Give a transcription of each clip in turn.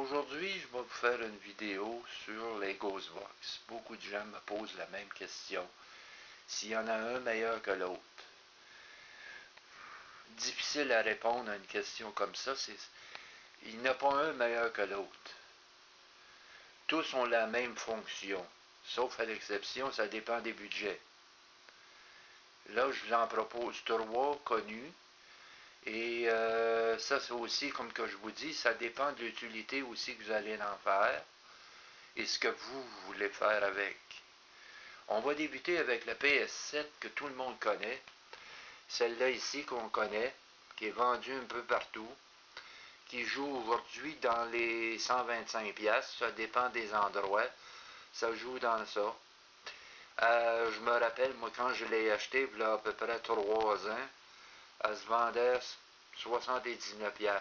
Aujourd'hui, je vais vous faire une vidéo sur les Ghostbox. Beaucoup de gens me posent la même question. S'il y en a un meilleur que l'autre. Difficile à répondre à une question comme ça. Il n'y en a pas un meilleur que l'autre. Tous ont la même fonction. Sauf à l'exception, ça dépend des budgets. Là, je vous en propose trois connus. Et ça, c'est aussi, comme que je vous dis, ça dépend de l'utilité aussi que vous allez en faire et ce que vous voulez faire avec. On va débuter avec la PS7 que tout le monde connaît. Celle-là ici qu'on connaît, qui est vendue un peu partout, qui joue aujourd'hui dans les 125$. Ça dépend des endroits. Ça joue dans ça. Je me rappelle, moi, quand je l'ai acheté, il y a à peu près 3 ans, elle se vendait 79$.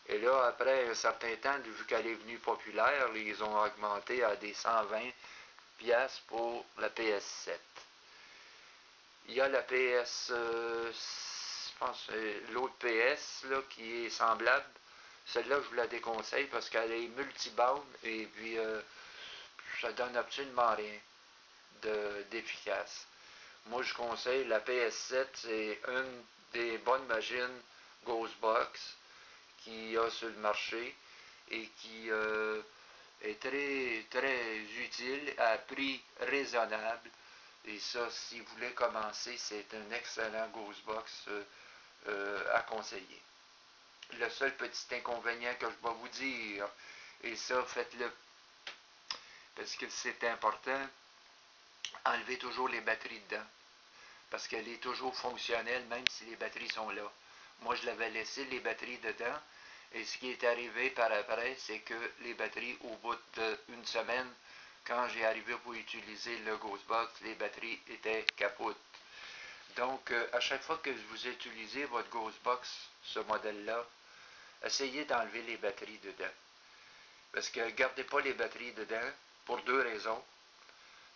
Et là, après un certain temps, vu qu'elle est venue populaire, ils ont augmenté à des 120$ pour la PS7. Il y a la PS, je pense, l'autre PS là, qui est semblable. Celle-là, je vous la déconseille parce qu'elle est multibande et puis ça donne absolument rien d'efficace. Moi, je conseille la PS7, c'est une des bonnes machines Ghostbox qu'il y a sur le marché et qui est très utile à prix raisonnable. Et ça, si vous voulez commencer, c'est un excellent Ghostbox à conseiller. Le seul petit inconvénient que je vais vous dire, et ça, faites-le parce que c'est important, enlevez toujours les batteries dedans. Parce qu'elle est toujours fonctionnelle, même si les batteries sont là. Moi, je l'avais laissé les batteries dedans. Et ce qui est arrivé par après, c'est que les batteries, au bout d'une semaine, quand j'ai arrivé pour utiliser le Ghostbox, les batteries étaient capotes. Donc, à chaque fois que vous utilisez votre Ghostbox, ce modèle-là, essayez d'enlever les batteries dedans. Parce que gardez pas les batteries dedans pour deux raisons.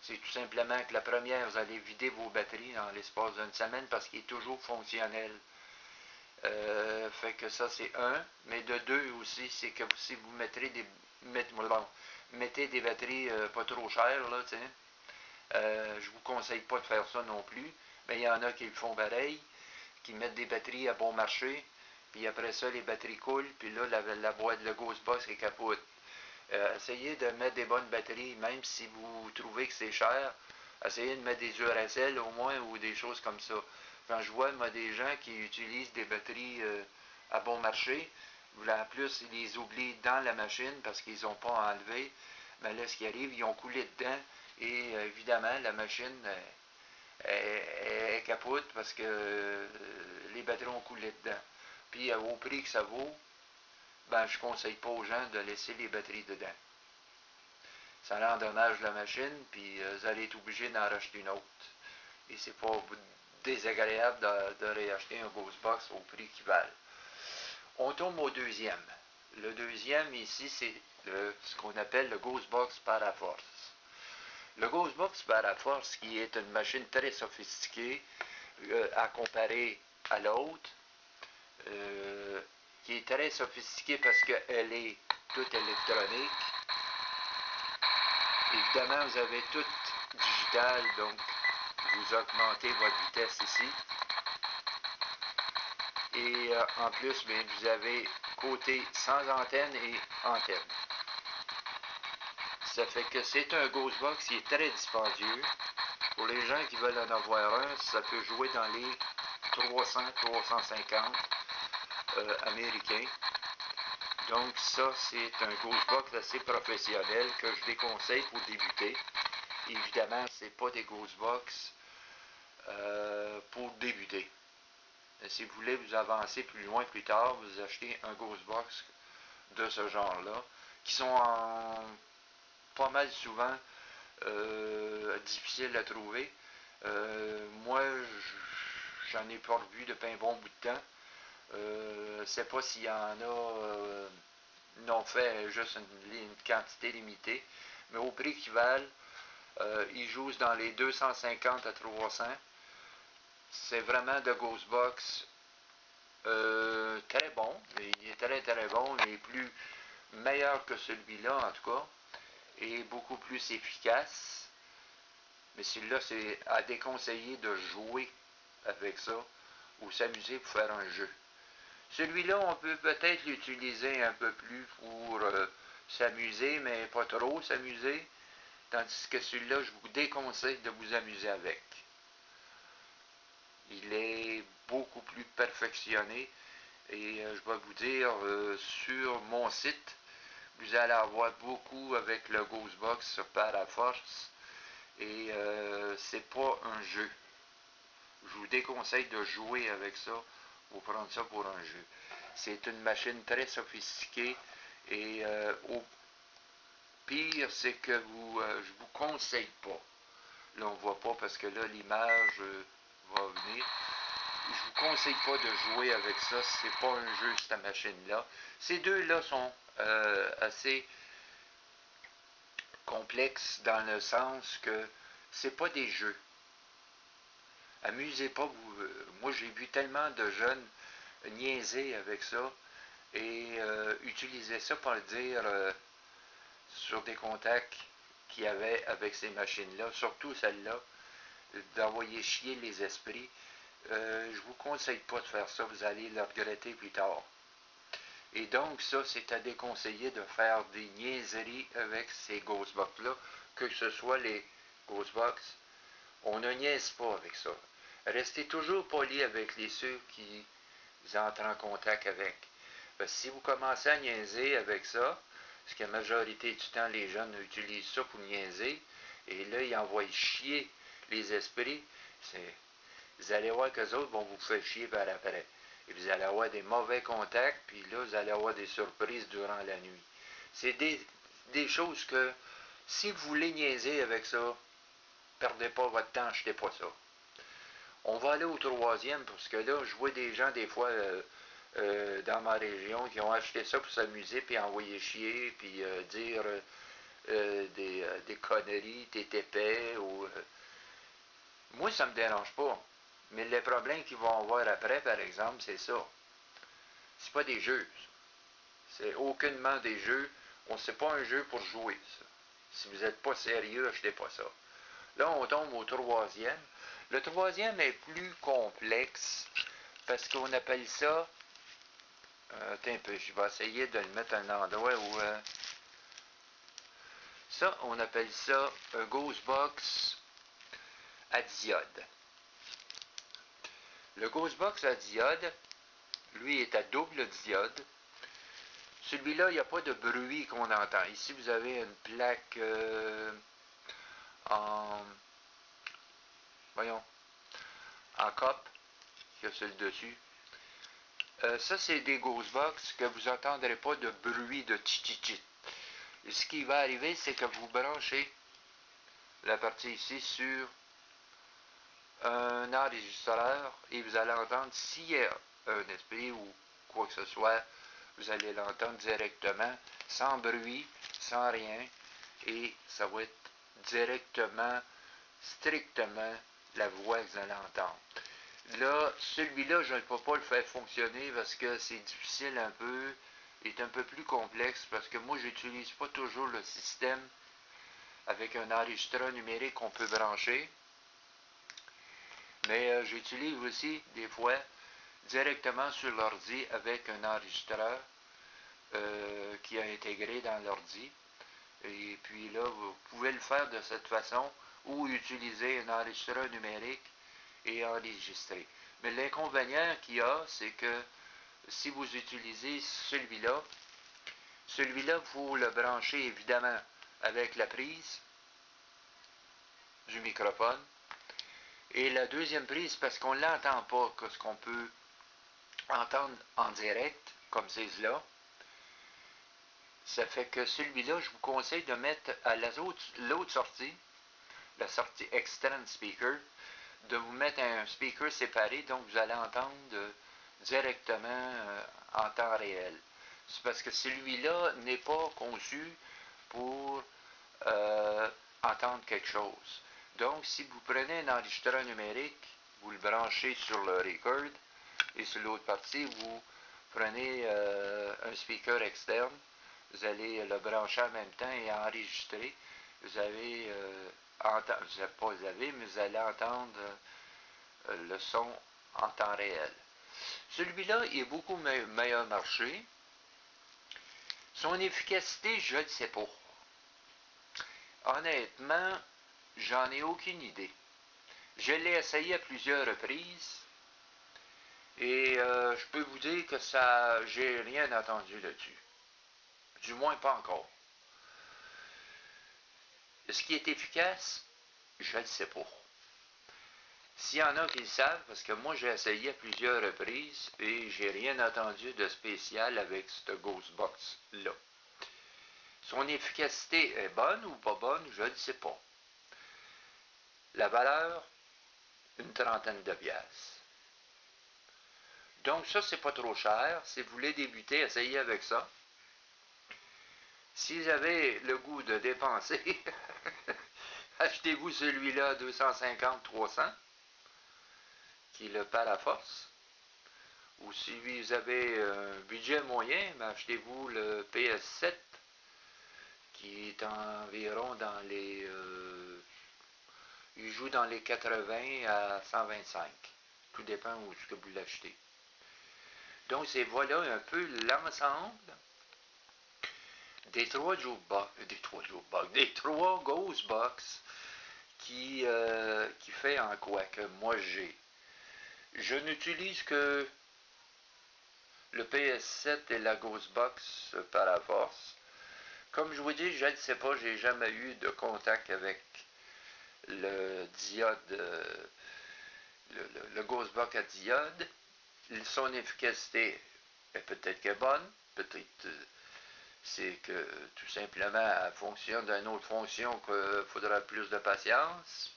C'est tout simplement que la première, vous allez vider vos batteries dans l'espace d'une semaine parce qu'il est toujours fonctionnel. Fait que ça, c'est un. Mais de deux aussi, c'est que si vous mettez des batteries pas trop chères, là, je vous conseille pas de faire ça non plus. Mais il y en a qui le font pareil, qui mettent des batteries à bon marché, puis après ça, les batteries coulent, puis là, la boîte de Ghostbox est capote. Essayez de mettre des bonnes batteries, même si vous trouvez que c'est cher. Essayez de mettre des Duracell au moins ou des choses comme ça. Quand je vois moi, des gens qui utilisent des batteries à bon marché, en plus ils les oublient dans la machine parce qu'ils n'ont pas enlevé, mais là ce qui arrive, ils ont coulé dedans et évidemment la machine est capote parce que les batteries ont coulé dedans. Puis au prix que ça vaut, ben je conseille pas aux gens de laisser les batteries dedans. Ça endommage la machine, puis vous allez être obligé d'en racheter une autre. Et c'est pas désagréable de réacheter un Ghostbox au prix qu'ils valent. On tombe au deuxième. Le deuxième ici, c'est ce qu'on appelle le Ghostbox Paraforce. Le Ghostbox Paraforce, qui est une machine très sophistiquée à comparer à l'autre, qui est très sophistiquée parce qu'elle est toute électronique. Évidemment, vous avez tout digital, donc vous augmentez votre vitesse ici. Et en plus, bien, vous avez côté sans antenne et antenne. Ça fait que c'est un Ghostbox qui est très dispendieux. Pour les gens qui veulent en avoir un, ça peut jouer dans les 300-350 américains. Donc ça, c'est un Ghostbox assez professionnel que je déconseille pour débuter. Évidemment, c'est pas des Ghostbox pour débuter. Si vous voulez vous avancer plus loin plus tard, vous achetez un Ghostbox de ce genre-là, qui sont pas mal souvent difficiles à trouver. Moi, j'en ai pas revu depuis un bon bout de temps. Je ne sais pas s'il y en a n'ont fait juste une quantité limitée, mais au prix qu'ils valent, ils jouent dans les 250 à 300. C'est vraiment de Ghostbox très bon. Il est très très bon. Il est plus meilleur que celui-là en tout cas, et beaucoup plus efficace. Mais celui-là, c'est à déconseiller de jouer avec ça ou s'amuser pour faire un jeu. Celui-là, on peut peut-être l'utiliser un peu plus pour s'amuser, mais pas trop s'amuser. Tandis que celui-là, je vous déconseille de vous amuser avec. Il est beaucoup plus perfectionné et je vais vous dire sur mon site, vous allez avoir beaucoup avec le Ghostbox par la force et c'est pas un jeu. Je vous déconseille de jouer avec ça ou prendre ça pour un jeu. C'est une machine très sophistiquée et au pire, c'est que je vous conseille pas. Là, on ne voit pas parce que là, l'image va venir. Je vous conseille pas de jouer avec ça. C'est pas un jeu, cette machine-là. Ces deux-là sont assez complexes dans le sens que c'est pas des jeux. Amusez pas vous. Moi, j'ai vu tellement de jeunes niaiser avec ça et utiliser ça pour dire sur des contacts qu'il y avait avec ces machines-là, surtout celle-là, d'envoyer chier les esprits. Je vous conseille pas de faire ça, vous allez le regretter plus tard. Et donc, ça, c'est à déconseiller de faire des niaiseries avec ces Ghostbox-là, que ce soit les Ghostbox. On ne niaise pas avec ça. Restez toujours poli avec ceux qui entrent en contact avec. Parce que si vous commencez à niaiser avec ça, parce que la majorité du temps, les jeunes utilisent ça pour niaiser, et là, ils envoient chier les esprits, vous allez voir qu'eux autres vont vous faire chier par après. Et vous allez avoir des mauvais contacts, puis là, vous allez avoir des surprises durant la nuit. C'est des choses que, si vous voulez niaiser avec ça, perdez pas votre temps, achetez pas ça. On va aller au troisième, parce que là, je vois des gens, des fois, dans ma région, qui ont acheté ça pour s'amuser, puis envoyer chier, puis dire des conneries, t'es épais, ou... moi, ça me dérange pas. Mais le problème qu'ils vont avoir après, par exemple, c'est ça. C'est pas des jeux. C'est aucunement des jeux. C'est pas un jeu pour jouer, ça. Si vous n'êtes pas sérieux, achetez pas ça. Là, on tombe au troisième. Le troisième est plus complexe parce qu'on appelle ça... attends un peu, je vais essayer de le mettre à un endroit où... ça, on appelle ça un Ghostbox à diode. Le Ghostbox à diode, lui, est à double diode. Celui-là, il n'y a pas de bruit qu'on entend. Ici, vous avez une plaque en... voyons, en copre qui a sur le dessus. Ça, c'est des Ghostbox que vous n'entendrez pas de bruit de tchit-tchit. Et ce qui va arriver, c'est que vous branchez la partie ici sur un enregistreur et vous allez entendre s'il y a un esprit ou quoi que ce soit, vous allez l'entendre directement, sans bruit, sans rien, et ça va être directement, strictement la voix que vous allez entendre. Là, celui-là, je ne peux pas le faire fonctionner parce que c'est difficile un peu, est un peu plus complexe parce que moi, j'utilise pas toujours le système avec un enregistreur numérique qu'on peut brancher. Mais j'utilise aussi des fois directement sur l'ordi avec un enregistreur qui est intégré dans l'ordi. Et puis là, vous pouvez le faire de cette façon ou utiliser un enregistreur numérique et enregistrer. Mais l'inconvénient qu'il y a, c'est que si vous utilisez celui-là, vous le branchez évidemment avec la prise du microphone. Et la deuxième prise, parce qu'on ne l'entend pas, que ce qu'on peut entendre en direct, comme c'est là, ça fait que celui-là, je vous conseille de mettre à l'autre sortie, la sortie externe speaker, de vous mettre un speaker séparé, donc vous allez entendre directement en temps réel. C'est parce que celui-là n'est pas conçu pour entendre quelque chose. Donc, si vous prenez un enregistreur numérique, vous le branchez sur le record, et sur l'autre partie, vous prenez un speaker externe, vous allez le brancher en même temps et enregistrer. Vous avez, mais vous allez entendre le son en temps réel. Celui-là est beaucoup meilleur marché. Son efficacité, je ne sais pas. Honnêtement, j'en ai aucune idée. Je l'ai essayé à plusieurs reprises et je peux vous dire que ça, j'ai rien entendu là-dessus. Du moins pas encore. Ce qui est efficace, je ne sais pas. S'il y en a qui le savent, parce que moi j'ai essayé à plusieurs reprises et j'ai rien entendu de spécial avec ce Ghostbox-là. Son efficacité est bonne ou pas bonne, je ne sais pas. La valeur, une trentaine de piastres. Donc ça, c'est pas trop cher. Si vous voulez débuter, essayez avec ça. Si vous avez le goût de dépenser, achetez-vous celui-là à 250-300, qui est le Paraforce. Ou si vous avez un budget moyen, achetez-vous le PS7, qui est environ dans les... il joue dans les 80 à 125. Tout dépend où ce que vous l'achetez. Donc, c'est voilà un peu l'ensemble des trois Ghostbox qui fait en quoi que moi j'ai. Je n'utilise que le PS7 et la Ghostbox par la force. Comme je vous dis, je ne sais pas, j'ai jamais eu de contact avec le diode, le Ghostbox à diode. Son efficacité est peut-être qu'elle est bonne, peut-être c'est que tout simplement elle fonctionne d'une autre fonction qu'il faudra plus de patience.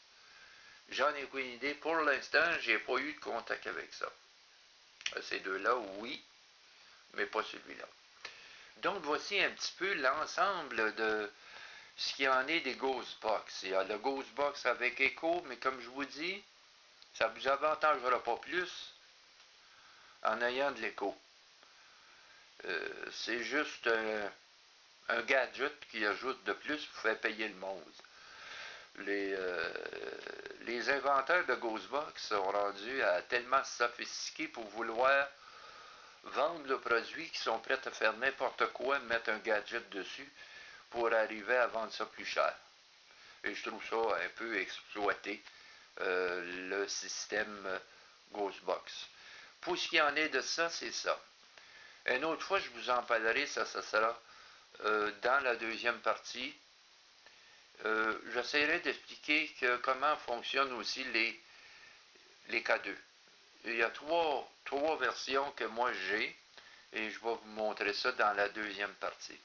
J'en ai aucune idée. Pour l'instant, j'ai pas eu de contact avec ça. Ces deux-là, oui, mais pas celui-là. Donc, voici un petit peu l'ensemble de ce qu'il y en est des Ghostbox. Il y a le Ghostbox avec Echo, mais comme je vous dis, ça ne vous avantagera pas plus en ayant de l'écho. C'est juste un gadget qui ajoute de plus pour faire payer le monde. Les inventeurs de Ghostbox sont rendus à tellement sophistiqués pour vouloir vendre le produit qu'ils sont prêts à faire n'importe quoi, mettre un gadget dessus pour arriver à vendre ça plus cher. Et je trouve ça un peu exploité, le système Ghostbox. Pour ce qui en est de ça, c'est ça. Une autre fois, je vous en parlerai, ça sera dans la deuxième partie. J'essaierai d'expliquer comment fonctionnent aussi les K2. Il y a trois versions que moi j'ai et je vais vous montrer ça dans la deuxième partie.